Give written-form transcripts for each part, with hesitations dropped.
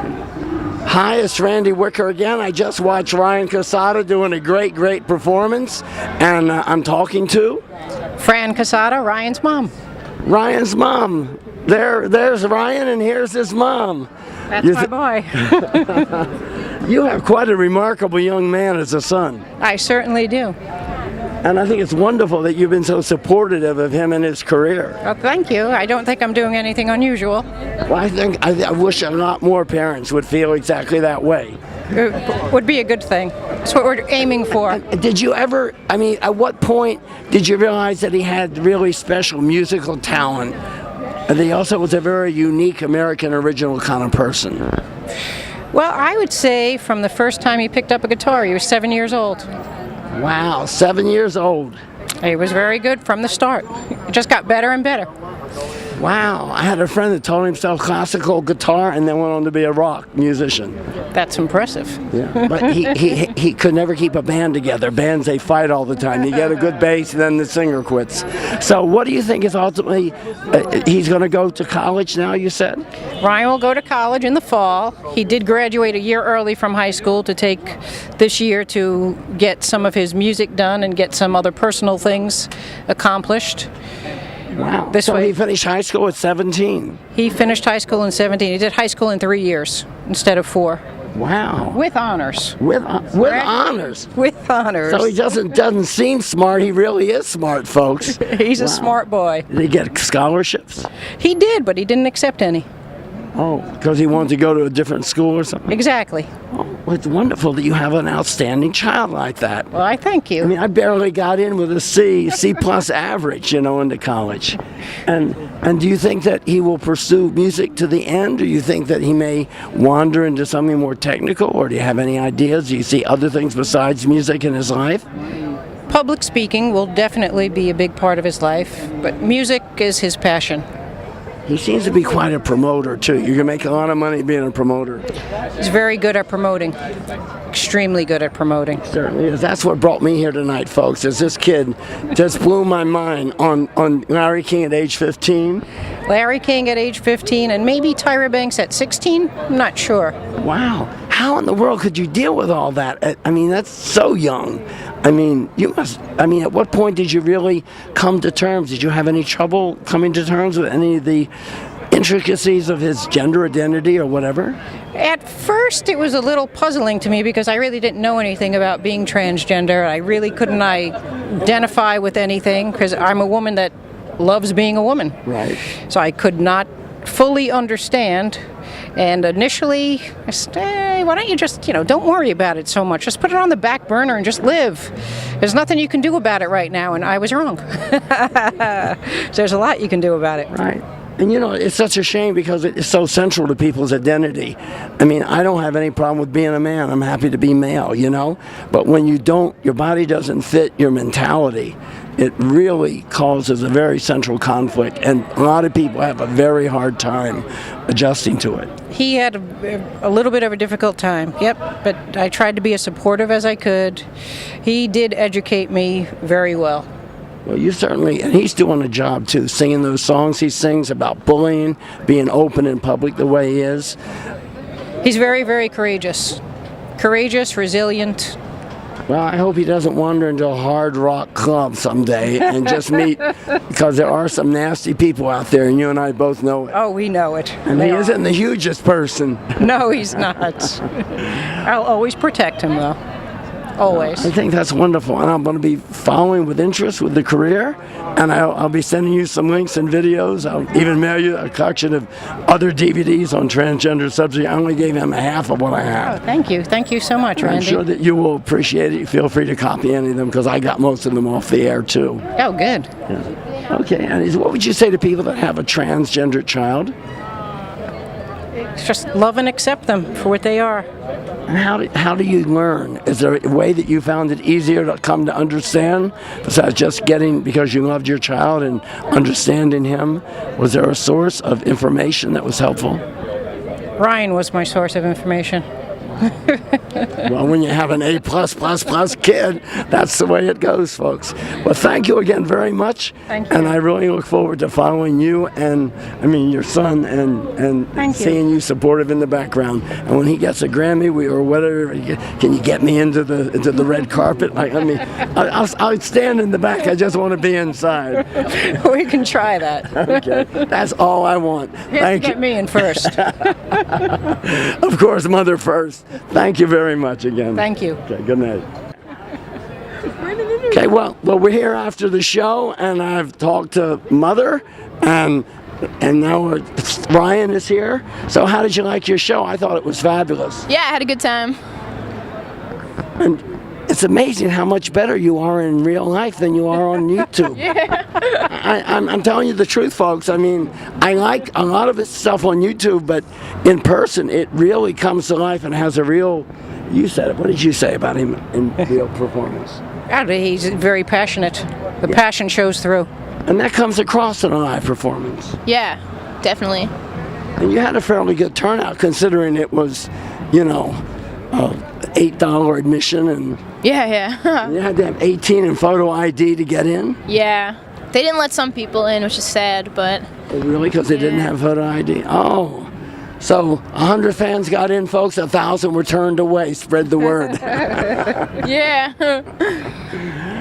Hi, it's Randy Wicker again. I just watched Ryan Cassata doing a great performance, and I'm talking to Fran Cassata, Ryan's mom. Ryan's mom. There's Ryan, and here's his mom. That's my boy. You have quite a remarkable young man as a son. I certainly do. And I think it's wonderful that you've been so supportive of him and his career. Well, thank you. I don't think I'm doing anything unusual. Well, I wish a lot more parents would feel exactly that way. It would be a good thing. That's what we're aiming for. Did you ever, at what point did you realize that he had really special musical talent? And he also was a very unique American original kind of person. Well, I would say from the first time he picked up a guitar, he was 7 years old. Wow, 7 years old. He was very good from the start. It just got better and better. Wow, I had a friend that taught himself classical guitar and then went on to be a rock musician. That's impressive. Yeah, but he could never keep a band together. Bands, they fight all the time. You get a good bass, then the singer quits. So what do you think is ultimately, he's going to go to college now, you said? Ryan will go to college in the fall. He did graduate a year early from high school to take this year to get some of his music done and get some other personal things accomplished. Wow. This so way, he finished high school at 17? He finished high school in 17. He did high school in 3 years instead of 4. Wow. With honors. With honors? With honors. So he doesn't seem smart. He really is smart, folks. He's a smart boy. Did he get scholarships? He did, but he didn't accept any. Oh, because he wanted to go to a different school or something? Exactly. Oh, well, it's wonderful that you have an outstanding child like that. Well, I thank you. I mean, I barely got in with a C plus average, into college. And do you think that he will pursue music to the end, or you think that he may wander into something more technical, or do you have any ideas? Do you see other things besides music in his life? Public speaking will definitely be a big part of his life, but music is his passion. He seems to be quite a promoter, too. You can make a lot of money being a promoter. He's very good at promoting. Extremely good at promoting. Certainly is. That's what brought me here tonight, folks, is this kid just blew my mind on Larry King at age 15. Larry King at age 15 and maybe Tyra Banks at 16? I'm not sure. Wow. How in the world could you deal with all that? That's so young. At what point did you really come to terms? Did you have any trouble coming to terms with any of the intricacies of his gender identity or whatever? At first, it was a little puzzling to me because I really didn't know anything about being transgender. I really couldn't identify with anything because I'm a woman that loves being a woman. Right. So I could not fully understand. And initially, I said, hey, why don't you just, don't worry about it so much. Just put it on the back burner and just live. There's nothing you can do about it right now, and I was wrong. So there's a lot you can do about it. Right. And it's such a shame because it's so central to people's identity. I don't have any problem with being a man. I'm happy to be male, But when your body doesn't fit your mentality, it really causes a very central conflict. And a lot of people have a very hard time adjusting to it. He had a little bit of a difficult time, yep. But I tried to be as supportive as I could. He did educate me very well. Well, you certainly, and he's doing a job too, singing those songs he sings about bullying, being open in public the way he is. He's very, very courageous. Courageous, resilient. Well, I hope he doesn't wander into a hard rock club someday and just meet, because there are some nasty people out there, and you and I both know it. Oh, we know it. And he isn't the hugest person. No, he's not. I'll always protect him, though. Always. I think that's wonderful, and I'm going to be following with interest with the career, and I'll be sending you some links and videos. I'll even mail you a collection of other DVDs on transgender subject. I only gave him half of what I have. Oh, thank you. Thank you so much, Randy. I'm sure that you will appreciate it. Feel free to copy any of them, because I got most of them off the air, too. Oh, good. Yeah. Okay, and what would you say to people that have a transgender child? Just love and accept them for what they are. And how do you learn? Is there a way that you found it easier to come to understand besides just because you loved your child and understanding him? Was there a source of information that was helpful? Ryan was my source of information. Well, when you have an A++ kid, that's the way it goes, folks. Well, thank you again very much. Thank you. And I really look forward to following you and, your son and seeing you supportive in the background. And when he gets a Grammy or whatever, can you get me into the red carpet? I'll stand in the back. I just want to be inside. We can try that. Okay, that's all I want. Thank you. Get me in first. Of course, mother first. Thank you very much again. Thank you. Okay, good night. Okay, well, we're here after the show, and I've talked to Mother, and now Ryan is here. So how did you like your show? I thought it was fabulous. Yeah, I had a good time. And it's amazing how much better you are in real life than you are on YouTube. I'm telling you the truth, folks. I mean, I like a lot of his stuff on YouTube, but in person, it really comes to life and has a real... You said it. What did you say about him in real performance? He's very passionate. The passion shows through. And that comes across in a live performance. Yeah, definitely. And you had a fairly good turnout, considering it was, $8 admission, and Yeah. you had to have 18 and photo ID to get in. Yeah. They didn't let some people in, which is sad, but... Oh, really? Because they didn't have photo ID? Oh. So 100 fans got in, folks. 1,000 were turned away. Spread the word. Yeah.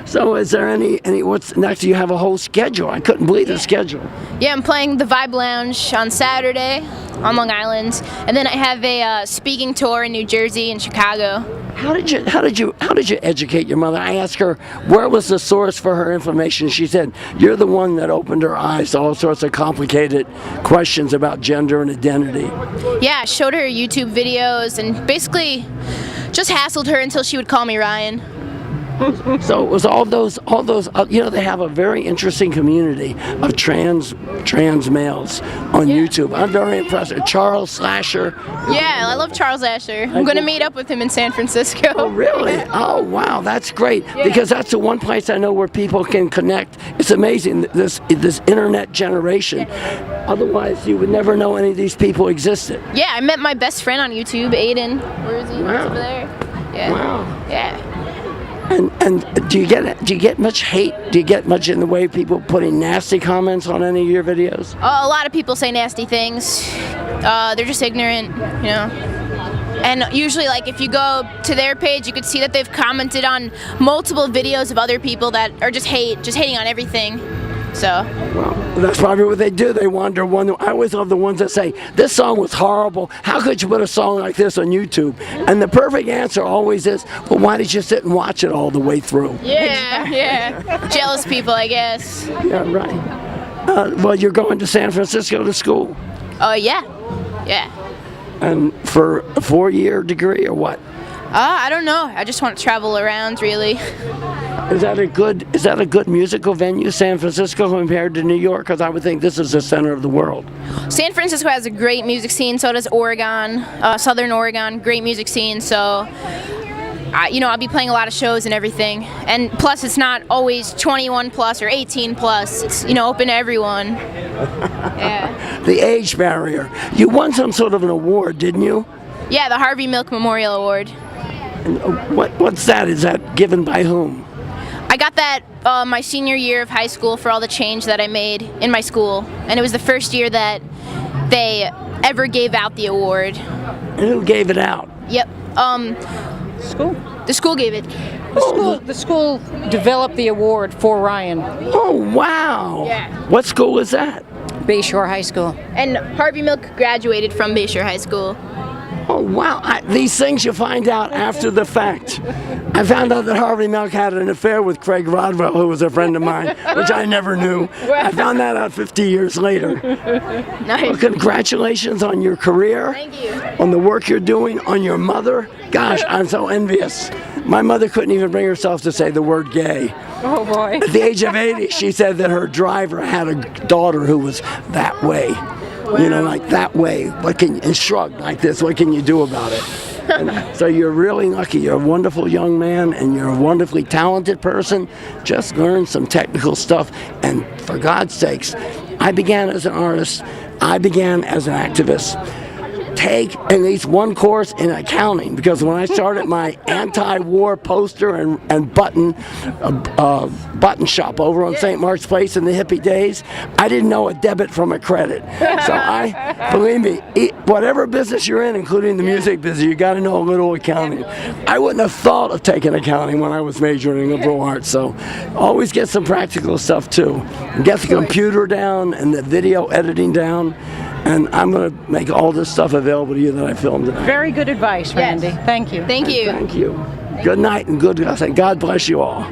So is there any what's next? You have a whole schedule. I couldn't believe the schedule. Yeah, I'm playing the Vibe Lounge on Saturday on Long Island, and then I have a speaking tour in New Jersey and Chicago. How did you educate your mother? I asked her where was the source for her information. She said you're the one that opened her eyes to all sorts of complicated questions about gender and identity. Yeah, I showed her YouTube videos and basically just hassled her until she would call me Ryan. So it was all those they have a very interesting community of trans males on YouTube. I'm very impressed. Charles Slasher. Yeah, I love Charles Asher. I'm going to meet up with him in San Francisco. Oh, really? Oh, wow, that's great. Yeah. Because that's the one place I know where people can connect. It's amazing, this internet generation. Otherwise, you would never know any of these people existed. Yeah, I met my best friend on YouTube, Aiden. Where is he? Wow. He's over there. Yeah. Wow. Yeah. And do you get much hate? Do you get much in the way of people putting nasty comments on any of your videos? A lot of people say nasty things. They're just ignorant, And usually, like, if you go to their page, you could see that they've commented on multiple videos of other people that are just hating on everything. So. Well, that's probably what they do. They wander one. I always love the ones that say, this song was horrible. How could you put a song like this on YouTube? And the perfect answer always is, well, why did you sit and watch it all the way through? Yeah. Jealous people, I guess. Yeah, right. Well, you're going to San Francisco to school. Oh, yeah. And for a 4-year degree or what? I don't know. I just want to travel around, really. Is that a good musical venue, San Francisco, compared to New York? Because I would think this is the center of the world. San Francisco has a great music scene. So does Oregon, Southern Oregon. Great music scene. So, I'll be playing a lot of shows and everything. And plus, it's not always 21 plus or 18 plus. It's open to everyone. Yeah. The age barrier. You won some sort of an award, didn't you? Yeah, the Harvey Milk Memorial Award. And what's that? Is that given by whom? I got that my senior year of high school for all the change that I made in my school, and it was the first year that they ever gave out the award. And who gave it out? Yep. School. The school gave it. The school developed the award for Ryan. Oh, wow. Yeah. What school is that? Bayshore High School. And Harvey Milk graduated from Bayshore High School. Oh, wow. These things you find out after the fact. I found out that Harvey Milk had an affair with Craig Rodwell, who was a friend of mine, which I never knew. I found that out 50 years later. Nice. Well, congratulations on your career. Thank you. On the work you're doing, on your mother. Gosh, I'm so envious. My mother couldn't even bring herself to say the word gay. Oh, boy. At the age of 80, she said that her driver had a daughter who was that way. Wow. Like that way. And shrugged like this. What can you do about it? And so you're really lucky. You're a wonderful young man, and you're a wonderfully talented person. Just learn some technical stuff. And for God's sakes, I began as an artist. I began as an activist. take at least one course in accounting, because when I started my anti-war poster and button shop over on St. Mark's Place in the hippie days, I didn't know a debit from a credit. So believe me, whatever business you're in, including the music business, you got to know a little accounting. I wouldn't have thought of taking accounting when I was majoring in liberal arts, so always get some practical stuff too. Get the computer down and the video editing down, and I'm going to make all this stuff available to you that I filmed tonight. Very good advice, Randy. Thank you. Thank you. Thank you. Good night and God bless you all.